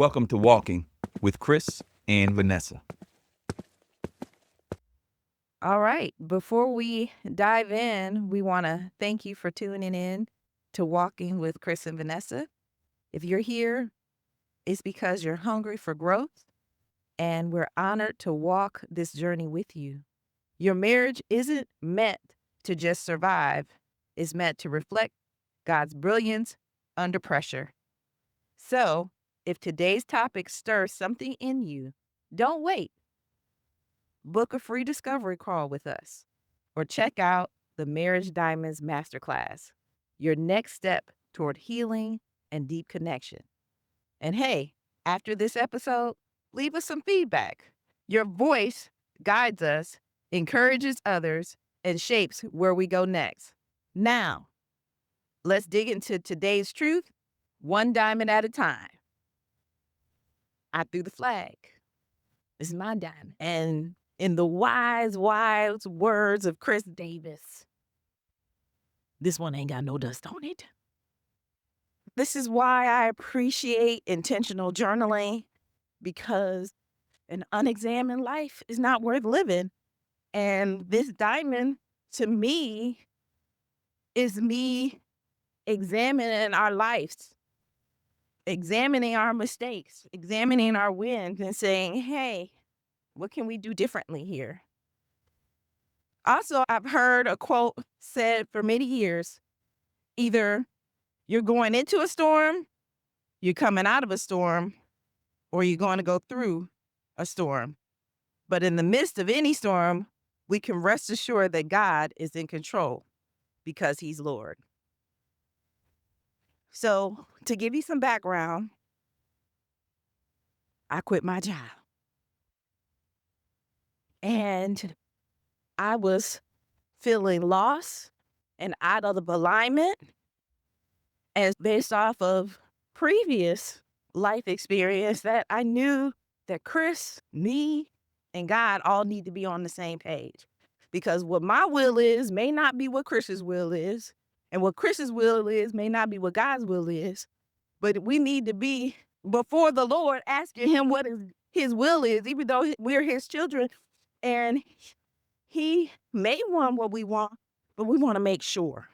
Welcome to Walking with Chris and Vanessa. All right. Before we dive in, we want to thank you for tuning in to Walking with Chris and Vanessa. If you're here, it's because you're hungry for growth, and we're honored to walk this journey with you. Your marriage isn't meant to just survive, it's meant to reflect God's brilliance under pressure. So, if today's topic stirs something in you, don't wait. Book a free discovery call with us or check out the Marriage Diamonds Masterclass, your next step toward healing and deep connection. And hey, after this episode, leave us some feedback. Your voice guides us, encourages others, and shapes where we go next. Now, let's dig into today's truth, one diamond at a time. I threw the flag. This is my diamond. And in the wise words of Chris Davis, this one ain't got no dust on it. This is why I appreciate intentional journaling, because an unexamined life is not worth living. And this diamond, to me, is me examining our lives, examining our mistakes, examining our wins, and saying, hey, what can we do differently here? Also, I've heard a quote said for many years, either you're going into a storm, you're coming out of a storm, or you're going to go through a storm. But in the midst of any storm, we can rest assured that God is in control because he's Lord. So, to give you some background, I quit my job. And I was feeling lost and out of alignment. And based off of previous life experience, that I knew that Chris, me, and God all need to be on the same page. Because what my will is may not be what Chris's will is. And what Chris's will is may not be what God's will is. But we need to be before the Lord asking him what his will is, even though we're his children. And he may want what we want, but we want to make sure.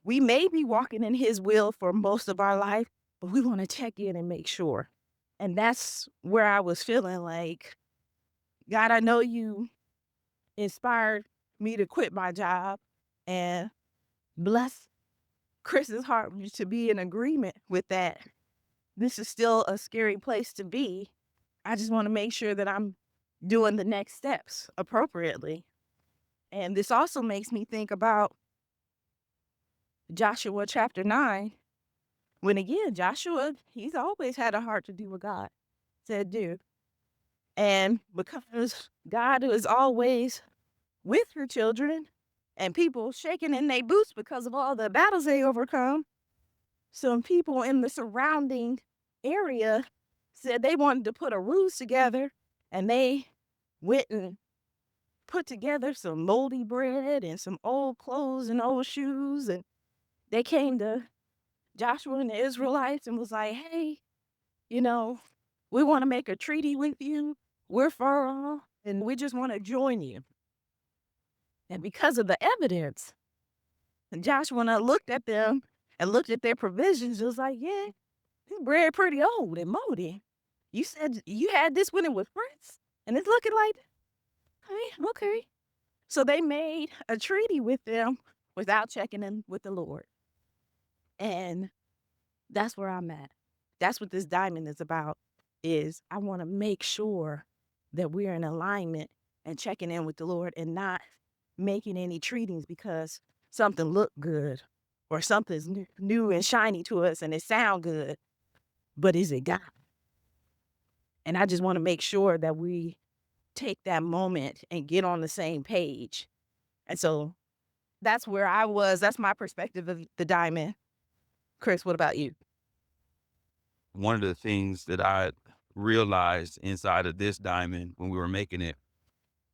We may be walking in his will for most of our life, but we want to check in and make sure. And that's where I was feeling like, God, I know you inspired me to quit my job, and bless Chris's heart to be in agreement with that. This is still a scary place to be. I just want to make sure that I'm doing the next steps appropriately. And this also makes me think about Joshua chapter 9, when again, Joshua, he's always had a heart to do what God said do. And because God is always with her children and people shaking in their boots because of all the battles they overcome, some people in the surrounding area said they wanted to put a ruse together, and they went and put together some moldy bread and some old clothes and old shoes, and they came to Joshua and the Israelites and was like, hey, we want to make a treaty with you. We're far off, and we just want to join you. And because of the evidence, Joshua looked at them and looked at their provisions, was like, yeah, this bread pretty old and moldy. You said you had this when it was fresh, and it's looking like, hey, okay. So they made a treaty with them without checking in with the Lord. And that's where I'm at. That's what this diamond is about, is I want to make sure that we're in alignment and checking in with the Lord and not making any treaties because something looked good or something's new and shiny to us and it sound good, but is it God? And I just want to make sure that we take that moment and get on the same page. And so that's where I was. That's my perspective of the diamond. Chris, what about you? One of the things that I realized inside of this diamond when we were making it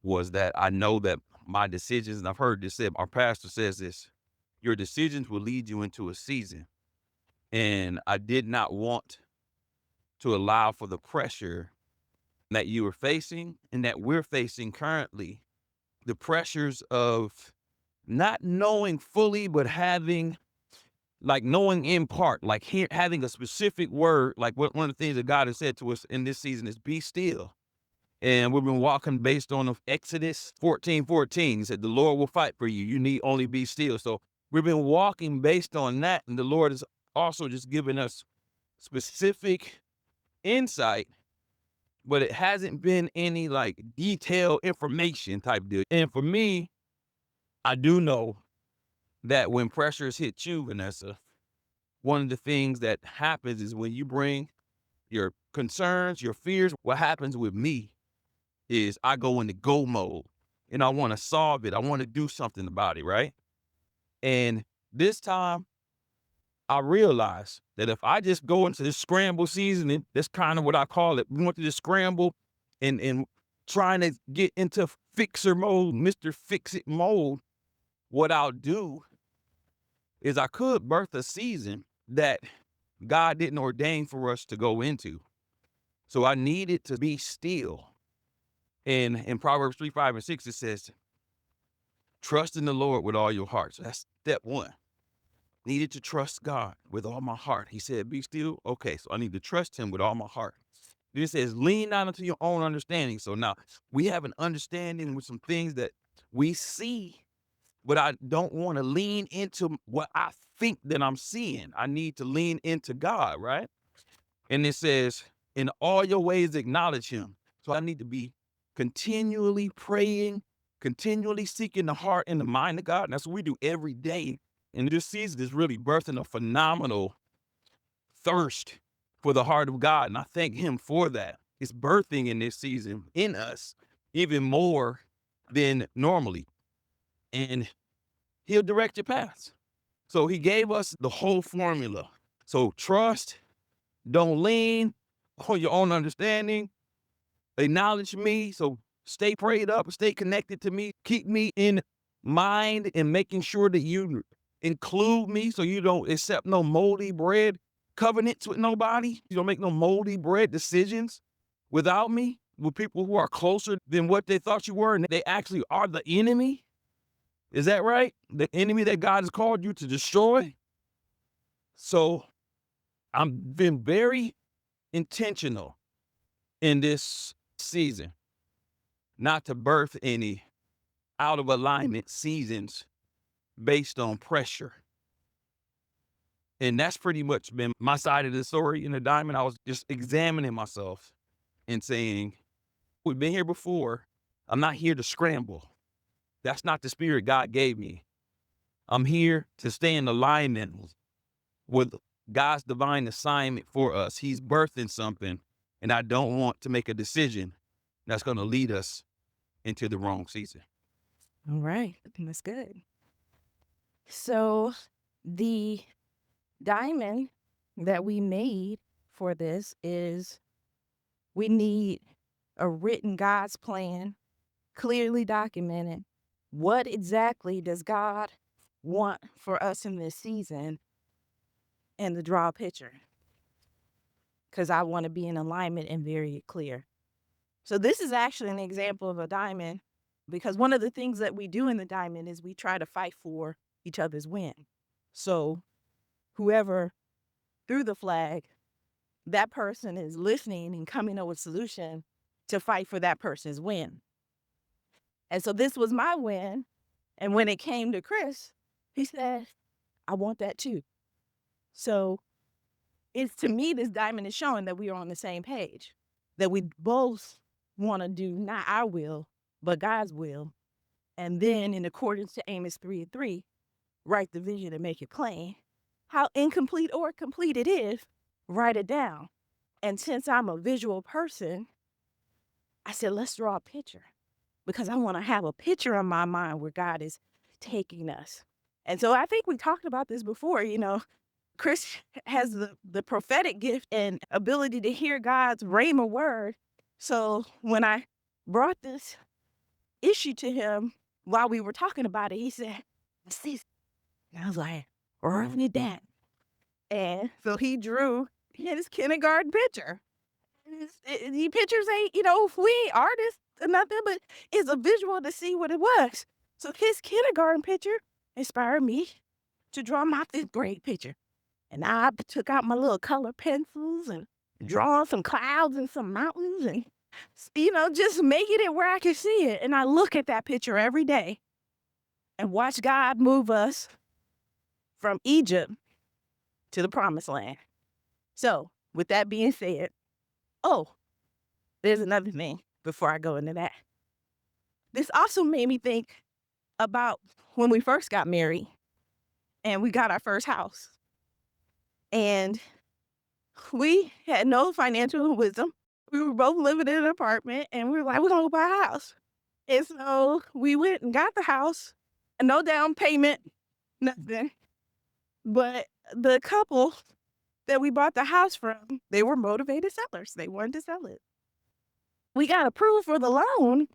was that I know that my decisions, and I've heard this said, our pastor says this, your decisions will lead you into a season. And I did not want to allow for the pressure that you were facing and that we're facing currently. The pressures of not knowing fully, but having like knowing in part, like having a specific word, like one of the things that God has said to us in this season is be still. And we've been walking based on Exodus 14:14. He said, the Lord will fight for you. You need only be still. So we've been walking based on that. And the Lord has also just given us specific insight, but it hasn't been any like detailed information type deal. And for me, I do know that when pressures hit you, Vanessa, one of the things that happens is when you bring your concerns, your fears, what happens with me is I go into go mode and I want to solve it. I want to do something about it, right? And this time I realized that if I just go into this scramble season, and that's kind of what I call it. We went to this scramble and trying to get into fixer mode, Mr. Fix It mode. What I'll do is I could birth a season that God didn't ordain for us to go into. So I needed to be still. And in Proverbs 3:5 and 6, it says, trust in the Lord with all your heart. So that's step one. Needed to trust God with all my heart. He said, be still. Okay, so I need to trust him with all my heart. Then it says, lean not into your own understanding. So now we have an understanding with some things that we see, but I don't want to lean into what I think that I'm seeing. I need to lean into God, right? And it says, in all your ways, acknowledge him. So I need to be continually praying, continually seeking the heart and the mind of God. And that's what we do every day. And this season is really birthing a phenomenal thirst for the heart of God. And I thank him for that. It's birthing in this season in us even more than normally. And he'll direct your paths. So he gave us the whole formula. So trust, don't lean on your own understanding, acknowledge me. So stay prayed up, stay connected to me, keep me in mind and making sure that you include me so you don't accept no moldy bread covenants with nobody. You don't make no moldy bread decisions without me, with people who are closer than what they thought you were, and they actually are the enemy. Is that right? The enemy that God has called you to destroy. So I've been very intentional in this season not to birth any out of alignment seasons based on pressure. And that's pretty much been my side of the story in the diamond. I was just examining myself and saying, we've been here before. I'm not here to scramble. That's not the spirit God gave me. I'm here to stay in alignment with God's divine assignment for us. He's birthing something, and I don't want to make a decision that's going to lead us into the wrong season. All right. That's good. So the diamond that we made for this is we need a written God's plan, clearly documented. What exactly does God want for us in this season, and to draw a picture? Because I want to be in alignment and very clear. So this is actually an example of a diamond, because one of the things that we do in the diamond is we try to fight for each other's win. So whoever threw the flag, that person is listening and coming up with a solution to fight for that person's win. And so this was my win. And when it came to Chris, he said, I want that too. So it's, to me, this diamond is showing that we are on the same page, that we both want to do not our will, but God's will. And then in accordance to Amos 3:3, write the vision and make it plain. How incomplete or complete it is, write it down. And since I'm a visual person, I said, let's draw a picture, because I want to have a picture in my mind where God is taking us. And so I think we talked about this before. Chris has the prophetic gift and ability to hear God's rhema word. So when I brought this issue to him while we were talking about it, he said, "See," and I was like, "Write it down." And so he drew his kindergarten picture. The pictures ain't, we ain't artists or nothing, but it's a visual to see what it was. So his kindergarten picture inspired me to draw my 5th grade picture. And I took out my little color pencils and drawn some clouds and some mountains and, just making it where I could see it. And I look at that picture every day and watch God move us from Egypt to the promised land. So, with that being said, oh, there's another thing before I go into that. This also made me think about when we first got married and we got our first house. And we had no financial wisdom. We were both living in an apartment and we were like, we're going to go buy a house. And so we went and got the house, no down payment, nothing. But the couple that we bought the house from, they were motivated sellers. They wanted to sell it. We got approved for the loan,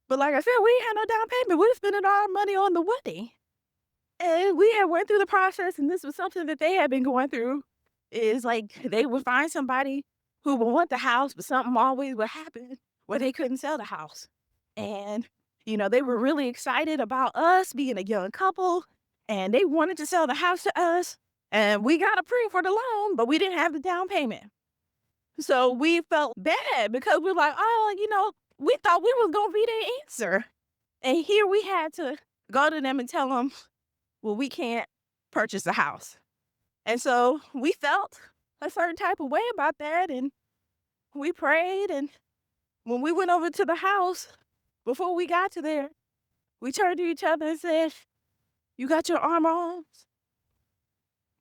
but like I said, we ain't had no down payment. We were spending all our money on the wedding. And we had went through the process, and this was something that they had been going through, is like they would find somebody who would want the house, but something always would happen where they couldn't sell the house. And, they were really excited about us being a young couple, and they wanted to sell the house to us. And we got approved for the loan, but we didn't have the down payment. So we felt bad because we're like, we thought we was going to be the answer. And here we had to go to them and tell them, well, we can't purchase a house. And so we felt a certain type of way about that. And we prayed. And when we went over to the house, before we got to there, we turned to each other and said, you got your armor on?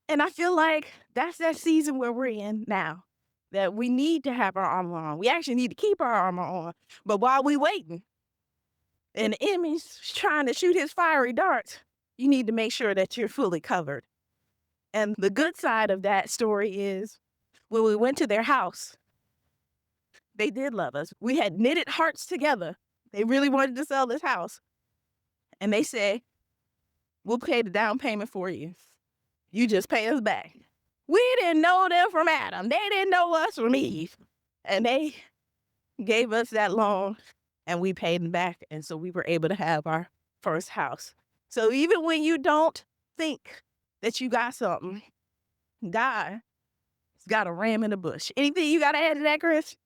And I feel like that's that season where we're in now, that we need to have our armor on. We actually need to keep our armor on. But while we waiting and the enemy's trying to shoot his fiery darts, you need to make sure that you're fully covered. And the good side of that story is when we went to their house, they did love us. We had knitted hearts together. They really wanted to sell this house. And they said, we'll pay the down payment for you. You just pay us back. We didn't know them from Adam. They didn't know us from Eve. And they gave us that loan and we paid them back. And so we were able to have our first house. So even when you don't think that you got something, God's got a ram in the bush. Anything you got to add to that, Chris?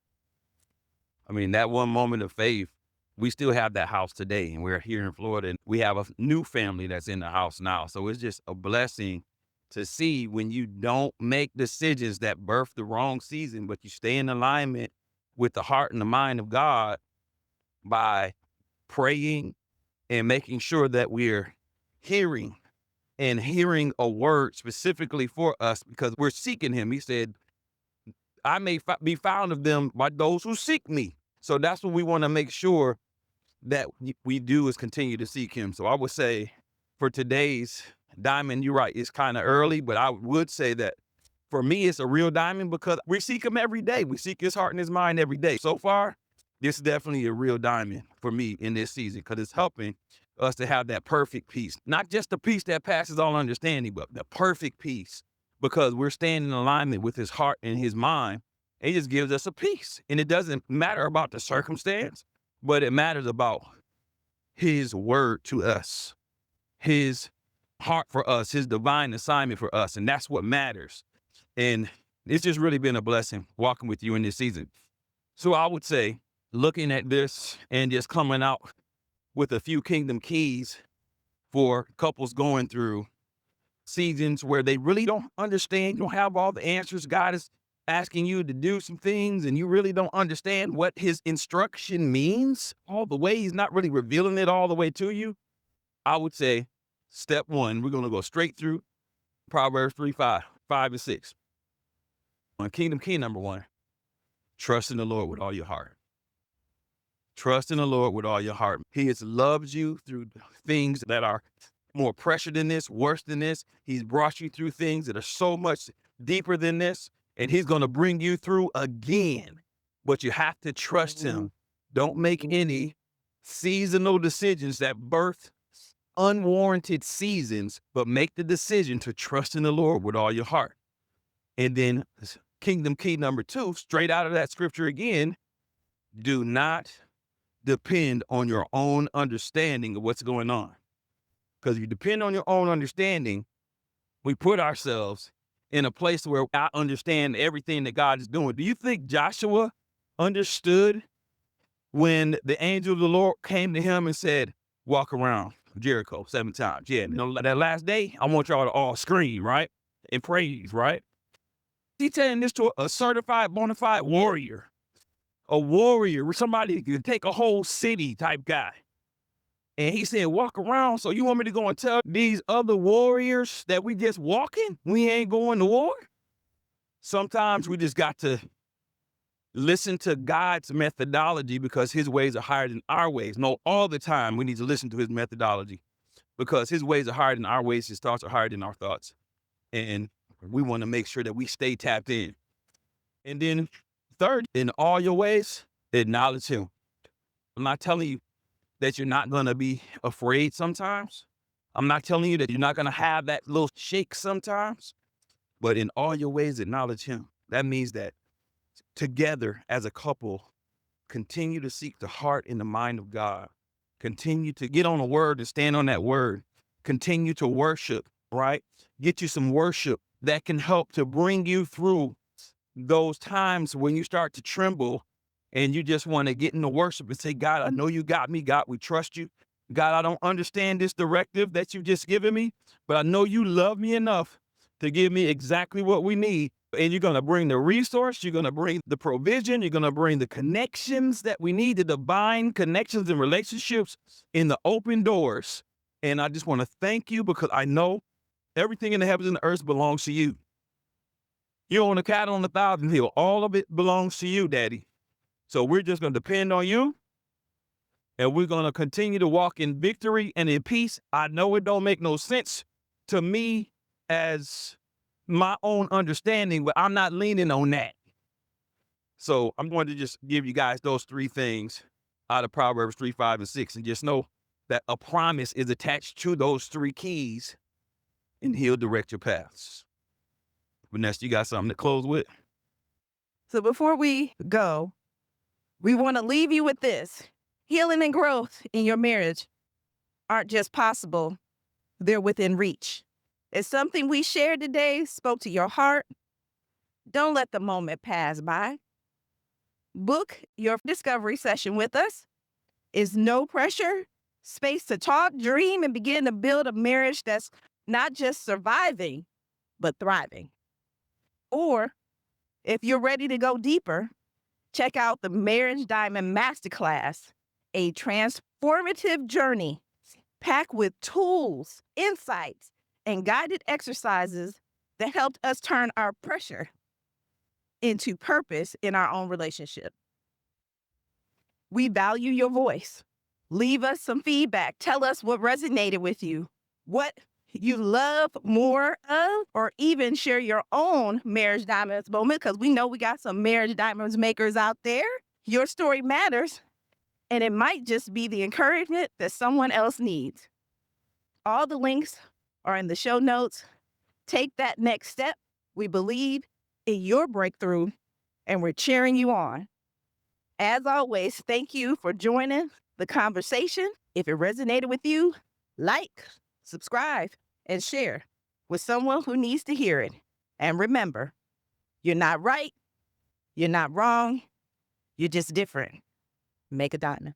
I mean, that one moment of faith, we still have that house today, and we're here in Florida, and we have a new family that's in the house now. So it's just a blessing to see when you don't make decisions that birth the wrong season, but you stay in alignment with the heart and the mind of God by praying and making sure that we're hearing a word specifically for us because we're seeking him. He said, I may be found of them by those who seek me. So that's what we want to make sure that we do is continue to seek him. So I would say for today's diamond, you're right, it's kind of early, but I would say that for me, it's a real diamond because we seek him every day. We seek his heart and his mind every day. So far, this is definitely a real diamond for me in this season because it's helping us to have that perfect peace. Not just the peace that passes all understanding, but the perfect peace because we're staying in alignment with his heart and his mind. It just gives us a peace. And it doesn't matter about the circumstance, but it matters about his word to us, his heart for us, his divine assignment for us. And that's what matters. And it's just really been a blessing walking with you in this season. So I would say, looking at this and just coming out with a few kingdom keys for couples going through seasons where they really don't understand, you don't have all the answers. God is asking you to do some things and you really don't understand what his instruction means all the way. He's not really revealing it all the way to you. I would say step one, we're going to go straight through Proverbs 3, 5 and 6. On kingdom key number 1, trust in the Lord with all your heart. Trust in the Lord with all your heart. He has loved you through things that are more pressure than this, worse than this. He's brought you through things that are so much deeper than this, and he's going to bring you through again. But you have to trust him. Don't make any seasonal decisions that birth unwarranted seasons, but make the decision to trust in the Lord with all your heart. And then Kingdom key number 2, straight out of that scripture again, do not depend on your own understanding of what's going on. Because if you depend on your own understanding, we put ourselves in a place where I understand everything that God is doing. Do you think Joshua understood when the angel of the Lord came to him and said, walk around Jericho 7 times? Yeah, that last day, I want y'all to all scream, right? And praise, right? He's telling this to a certified, bona fide warrior, a warrior, somebody that can take a whole city type guy. And he said, walk around. So you want me to go and tell these other warriors that we just walking? We ain't going to war? Sometimes we just got to listen to God's methodology because his ways are higher than our ways. No, all the time we need to listen to his methodology because his ways are higher than our ways. His thoughts are higher than our thoughts. And we want to make sure that we stay tapped in. And then third, in all your ways, acknowledge him. I'm not telling you that you're not going to be afraid sometimes. I'm not telling you that you're not going to have that little shake sometimes, but in all your ways, acknowledge him. That means that together as a couple, continue to seek the heart and the mind of God. Continue to get on a word and stand on that word. Continue to worship, right? Get you some worship that can help to bring you through those times when you start to tremble and you just want to get into worship and say, God, I know you got me. God, we trust you. God, I don't understand this directive that you've just given me, but I know you love me enough to give me exactly what we need. And you're going to bring the resource, you're going to bring the provision, you're going to bring the connections that we need, the divine connections and relationships in the open doors. And I just want to thank you because I know everything in the heavens and the earth belongs to you. You own a cattle on 1,000 hill. All of it belongs to you, Daddy. So we're just going to depend on you, and we're going to continue to walk in victory and in peace. I know it don't make no sense to me as my own understanding, but I'm not leaning on that. So I'm going to just give you guys those 3 things out of Proverbs 3, 5, and 6, and just know that a promise is attached to those 3 keys, and he'll direct your paths. Vanessa, you got something to close with? So before we go, we want to leave you with this. Healing and growth in your marriage aren't just possible, they're within reach. If something we shared today spoke to your heart, don't let the moment pass by. Book your discovery session with us. It's no pressure, space to talk, dream, and begin to build a marriage that's not just surviving, but thriving. Or if you're ready to go deeper, check out the Marriage Diamond Masterclass, a transformative journey packed with tools, insights, and guided exercises that helped us turn our pressure into purpose in our own relationship. We value your voice. Leave us some feedback. Tell us what resonated with you, what you love more of, or even share your own Marriage Diamonds moment, because we know we got some Marriage Diamonds makers out there. Your story matters, and it might just be the encouragement that someone else needs. All the links are in the show notes. Take that next step. We believe in your breakthrough, and we're cheering you on. As always, thank you for joining the conversation. If it resonated with you, like, subscribe, and share with someone who needs to hear it. And remember, you're not right, you're not wrong, you're just different. Make a diamond.